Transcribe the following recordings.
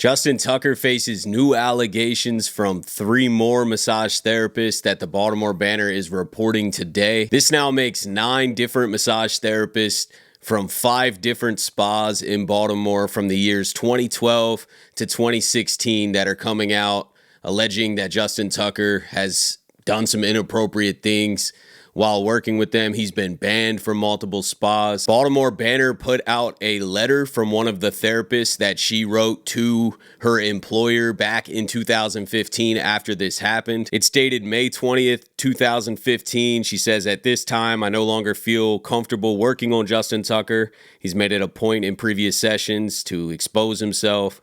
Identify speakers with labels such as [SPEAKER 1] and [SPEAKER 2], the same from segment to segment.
[SPEAKER 1] Justin Tucker faces new allegations from 3 more massage therapists that the Baltimore Banner is reporting today. This now makes 9 different massage therapists from 5 different spas in Baltimore from the years 2012 to 2016 that are coming out alleging that Justin Tucker has done some inappropriate things while working with them. He's been banned from multiple spas. Baltimore Banner put out a letter from one of the therapists that she wrote to her employer back in 2015 after this happened. It's dated May 20th, 2015. She says, "At this time, I no longer feel comfortable working on Justin Tucker. He's made it a point in previous sessions to expose himself,"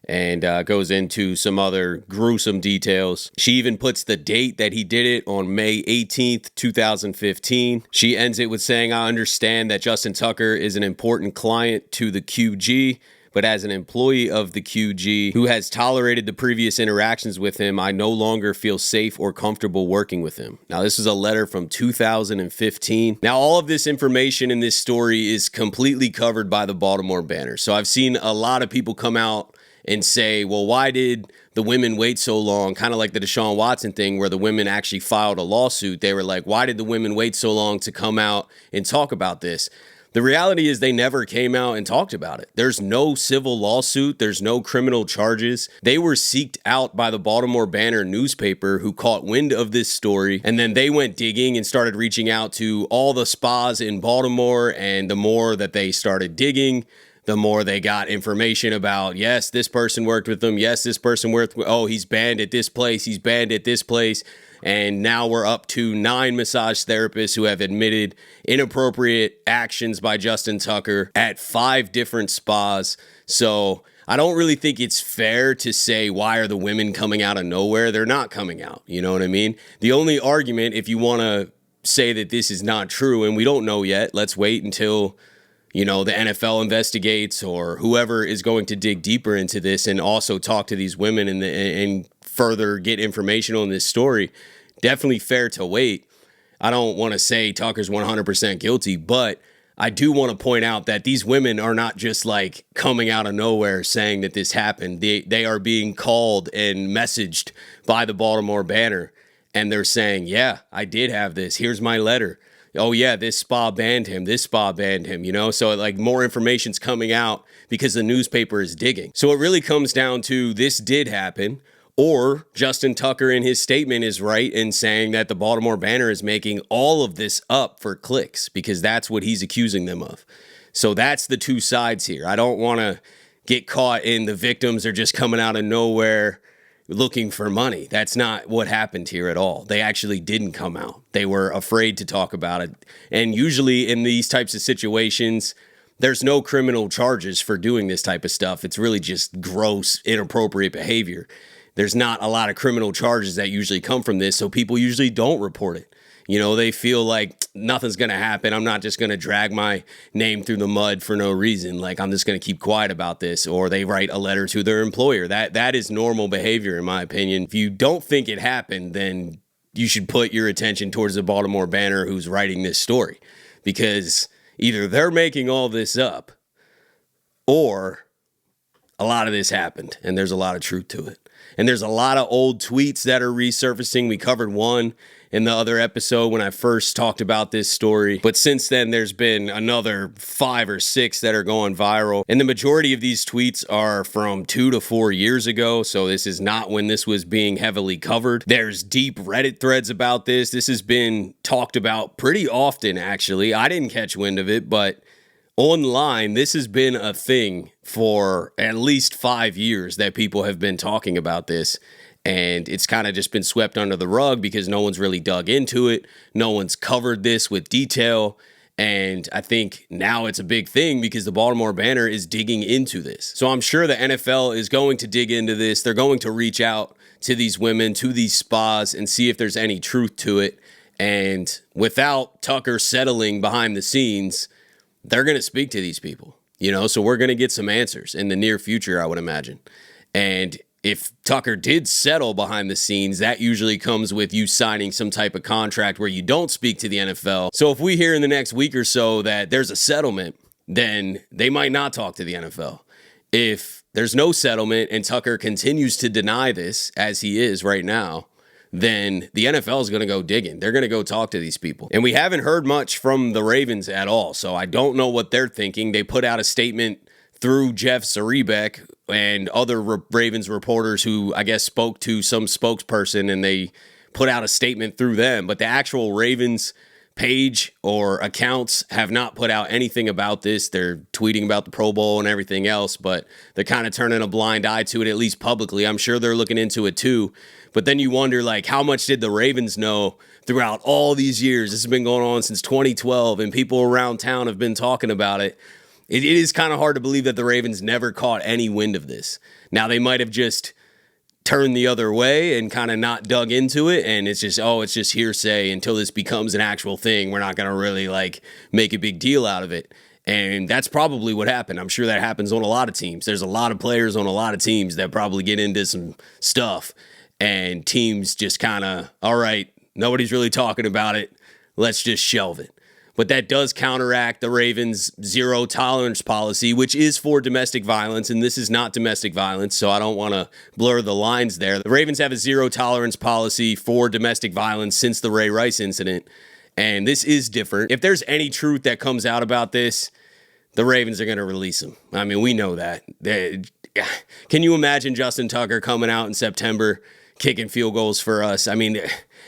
[SPEAKER 1] and goes into some other gruesome details. She even puts the date that he did it on May 18th, 2015. She ends it with saying, "I understand that Justin Tucker is an important client to the QG, but as an employee of the QG who has tolerated the previous interactions with him, I no longer feel safe or comfortable working with him." Now, this is a letter from 2015. Now, all of this information in this story is completely covered by the Baltimore Banner. So I've seen a lot of people come out and say, well, why did the women wait so long? Kind of like the Deshaun Watson thing where the women actually filed a lawsuit. They were like, why did the women wait so long to come out and talk about this? The reality is they never came out and talked about it. There's no civil lawsuit. There's no criminal charges. They were seeked out by the Baltimore Banner newspaper who caught wind of this story. And then they went digging and started reaching out to all the spas in Baltimore. And the more that they started digging, the more they got information about, yes, this person worked with them. Yes, this person worked with, oh, he's banned at this place. He's banned at this place. And now we're up to 9 massage therapists who have admitted inappropriate actions by Justin Tucker at 5 different spas. So I don't really think it's fair to say, why are the women coming out of nowhere? They're not coming out. You know what I mean? The only argument, if you want to say that this is not true, and we don't know yet, let's wait until the NFL investigates or whoever is going to dig deeper into this and also talk to these women and further get information on this story. Definitely fair to wait. I don't want to say Tucker's 100% guilty, but I do want to point out that these women are not just like coming out of nowhere saying that this happened. They are being called and messaged by the Baltimore Banner, and they're saying, yeah, I did have this. Here's my letter. Oh yeah, this spa banned him. This spa banned him, So like more information's coming out because the newspaper is digging. So it really comes down to this did happen, or Justin Tucker in his statement is right in saying that the Baltimore Banner is making all of this up for clicks because that's what he's accusing them of. So that's the two sides here. I don't want to get caught in the victims are just coming out of nowhere looking for money. That's not what happened here at all. They actually didn't come out. They were afraid to talk about it. And usually in these types of situations, there's no criminal charges for doing this type of stuff. It's really just gross, inappropriate behavior. There's not a lot of criminal charges that usually come from this, so people usually don't report it. They feel like nothing's going to happen. I'm not just going to drag my name through the mud for no reason. Like, I'm just going to keep quiet about this. Or they write a letter to their employer. That is normal behavior, in my opinion. If you don't think it happened, then you should put your attention towards the Baltimore Banner who's writing this story. Because either they're making all this up, or a lot of this happened, and there's a lot of truth to it. And there's a lot of old tweets that are resurfacing. We covered one in the other episode when I first talked about this story. But since then, there's been another 5 or 6 that are going viral. And the majority of these tweets are from 2 to 4 years ago. So this is not when this was being heavily covered. There's deep Reddit threads about this. This has been talked about pretty often, actually. I didn't catch wind of it, but online, this has been a thing for at least 5 years that people have been talking about this. And it's kind of just been swept under the rug because no one's really dug into it. No one's covered this with detail. And I think now it's a big thing because the Baltimore Banner is digging into this. So I'm sure the NFL is going to dig into this. They're going to reach out to these women, to these spas, and see if there's any truth to it. And without Tucker settling behind the scenes, they're going to speak to these people, so we're going to get some answers in the near future, I would imagine. And if Tucker did settle behind the scenes, that usually comes with you signing some type of contract where you don't speak to the NFL. So if we hear in the next week or so that there's a settlement, then they might not talk to the NFL. If there's no settlement and Tucker continues to deny this as he is right now, then the NFL is going to go digging. They're going to go talk to these people. And we haven't heard much from the Ravens at all, so I don't know what they're thinking. They put out a statement through Jeff Zrebiec and other Ravens reporters who I guess spoke to some spokesperson, and they put out a statement through them. But the actual Ravens page or accounts have not put out anything about this. They're tweeting about the Pro Bowl and everything else, but they're kind of turning a blind eye to it, at least publicly. I'm sure they're looking into it too. But then you wonder, like, how much did the Ravens know throughout all these years? This has been going on since 2012, and people around town have been talking about it. It is kind of hard to believe that the Ravens never caught any wind of this. Now, they might have just turned the other way and kind of not dug into it, and it's just hearsay until this becomes an actual thing. We're not going to really like make a big deal out of it. And that's probably what happened. I'm sure that happens on a lot of teams. There's a lot of players on a lot of teams that probably get into some stuff, and teams just kind of, all right, nobody's really talking about it, let's just shelve it. But that does counteract the Ravens' zero tolerance policy, which is for domestic violence, and this is not domestic violence, so I don't want to blur the lines there. The Ravens have a zero tolerance policy for domestic violence since the Ray Rice incident, and this is different. If there's any truth that comes out about this, the Ravens are going to release him. I mean, we know that. Can you imagine Justin Tucker coming out in September kicking field goals for us? I mean,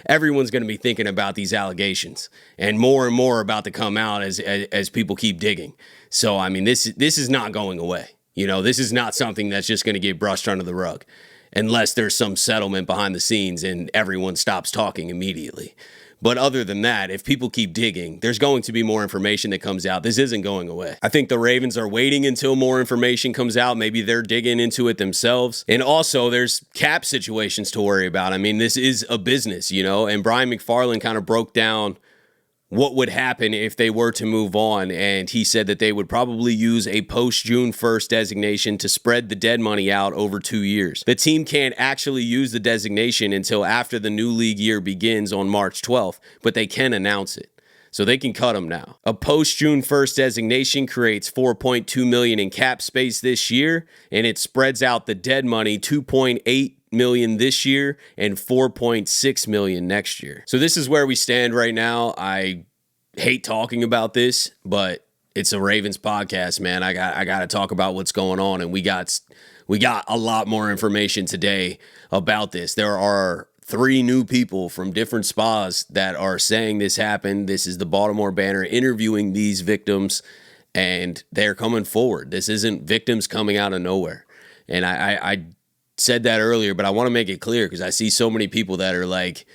[SPEAKER 1] everyone's going to be thinking about these allegations, and more about to come out as people keep digging. So, I mean, this is not going away. You know, this is not something that's just going to get brushed under the rug unless there's some settlement behind the scenes and everyone stops talking immediately. But other than that, if people keep digging, there's going to be more information that comes out. This isn't going away. I think the Ravens are waiting until more information comes out. Maybe they're digging into it themselves. And also, there's cap situations to worry about. I mean, this is a business, you know, and Brian McFarland kind of broke down what would happen if they were to move on. And he said that they would probably use a post-June 1st designation to spread the dead money out over 2 years. The team can't actually use the designation until after the new league year begins on March 12th, but they can announce it. So they can cut them now. A post-June 1st designation creates $4.2 million in cap space this year, and it spreads out the dead money $2.8 million this year and $4.6 million next year. So this is where we stand right now. I hate talking about this, but it's a Ravens podcast, man. I got to talk about what's going on, and we got a lot more information today about this. There are 3 new people from different spas that are saying this happened. This is the Baltimore Banner interviewing these victims, and they're coming forward. This isn't victims coming out of nowhere. And I said that earlier, but I want to make it clear because I see so many people that are like,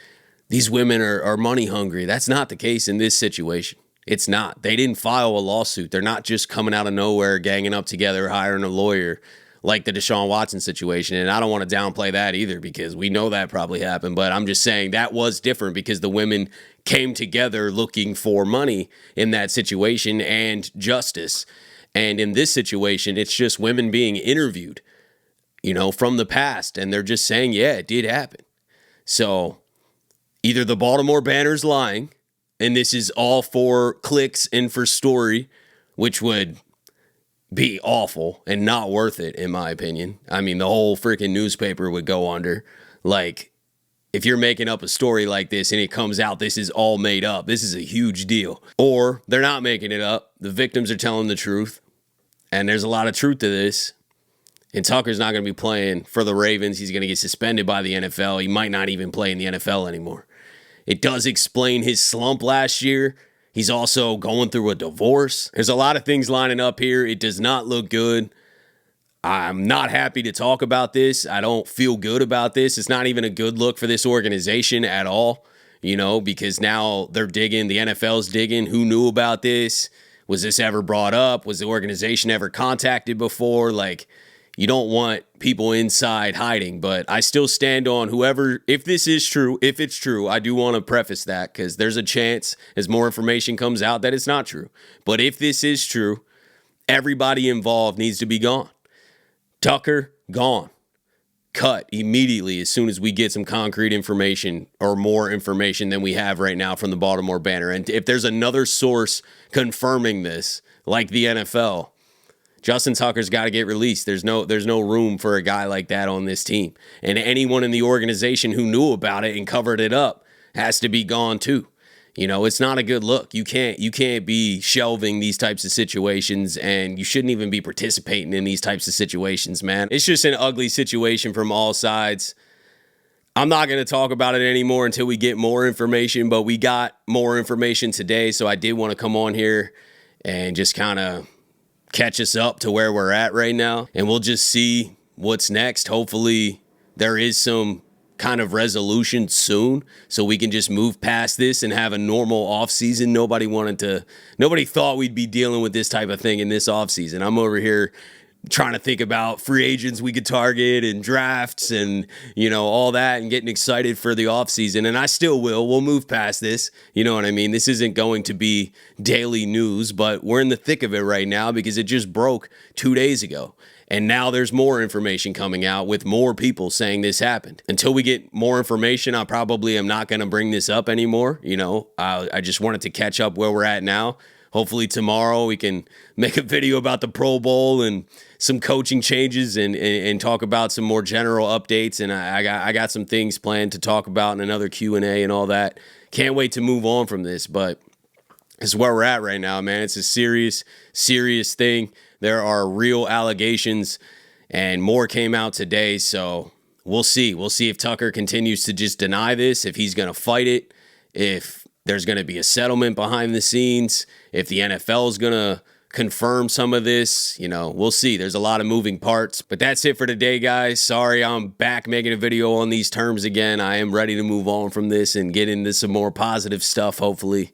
[SPEAKER 1] these women are money hungry. That's not the case in this situation. It's not. They didn't file a lawsuit. They're not just coming out of nowhere, ganging up together, hiring a lawyer like the Deshaun Watson situation. And I don't want to downplay that either because we know that probably happened. But I'm just saying that was different because the women came together looking for money in that situation and justice. And in this situation, it's just women being interviewed, you know, from the past. And they're just saying, yeah, it did happen. So either the Baltimore Banner's lying, and this is all for clicks and for story, which would be awful and not worth it, in my opinion. I mean, the whole freaking newspaper would go under. Like, if you're making up a story like this and it comes out, this is all made up. This is a huge deal. Or they're not making it up. The victims are telling the truth. And there's a lot of truth to this. And Tucker's not going to be playing for the Ravens. He's going to get suspended by the NFL. He might not even play in the NFL anymore. It does explain his slump last year. He's also going through a divorce. There's a lot of things lining up here. It does not look good. I'm not happy to talk about this. I don't feel good about this. It's not even a good look for this organization at all, you know, because now they're digging. The NFL's digging. Who knew about this? Was this ever brought up? Was the organization ever contacted before? Like, you don't want people inside hiding, but I still stand on whoever, if this is true, if it's true, I do want to preface that because there's a chance as more information comes out that it's not true. But if this is true, everybody involved needs to be gone. Tucker, gone. Cut immediately as soon as we get some concrete information or more information than we have right now from the Baltimore Banner. And if there's another source confirming this, like the NFL, Justin Tucker's got to get released. There's no room for a guy like that on this team. And anyone in the organization who knew about it and covered it up has to be gone too. You know, it's not a good look. You can't be shelving these types of situations, and you shouldn't even be participating in these types of situations, man. It's just an ugly situation from all sides. I'm not going to talk about it anymore until we get more information, but we got more information today, so I did want to come on here and just kind of catch us up to where we're at right now, and we'll just see what's next. Hopefully there is some kind of resolution soon so we can just move past this and have a normal offseason. Nobody thought we'd be dealing with this type of thing in this offseason. I'm over here trying to think about free agents we could target and drafts and, you know, all that, and getting excited for the offseason. And I still will. We'll move past this. You know what I mean? This isn't going to be daily news, but we're in the thick of it right now because it just broke 2 days ago. And now there's more information coming out with more people saying this happened. Until we get more information, I probably am not going to bring this up anymore. You know, I just wanted to catch up where we're at now. Hopefully tomorrow we can make a video about the Pro Bowl and some coaching changes and talk about some more general updates. And I got some things planned to talk about in another Q&A and all that. Can't wait to move on from this, but it's where we're at right now, man. It's a serious thing. There are real allegations, and more came out today, so we'll see. We'll see if Tucker continues to just deny this, if he's going to fight it, if there's going to be a settlement behind the scenes, if the NFL is going to confirm some of this. You know, we'll see. There's a lot of moving parts, but that's it for today, guys. Sorry I'm back making a video on these terms again. I am ready to move on from this and get into some more positive stuff, hopefully.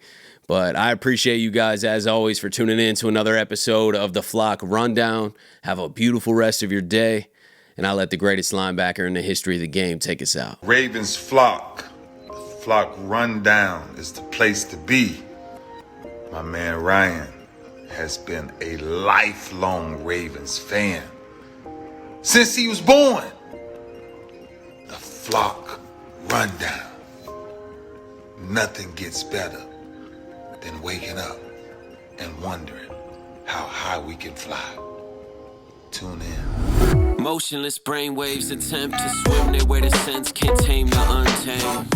[SPEAKER 1] But I appreciate you guys, as always, for tuning in to another episode of the Flock Rundown. Have a beautiful rest of your day, and I'll let the greatest linebacker in the history of the game take us out.
[SPEAKER 2] Ravens Flock. The Flock Rundown is the place to be. My man Ryan has been a lifelong Ravens fan since he was born. The Flock Rundown. Nothing gets better than waking up and wondering how high we can fly. Tune in.
[SPEAKER 3] Motionless brainwaves attempt to swim their way to sense, can't tame the untamed.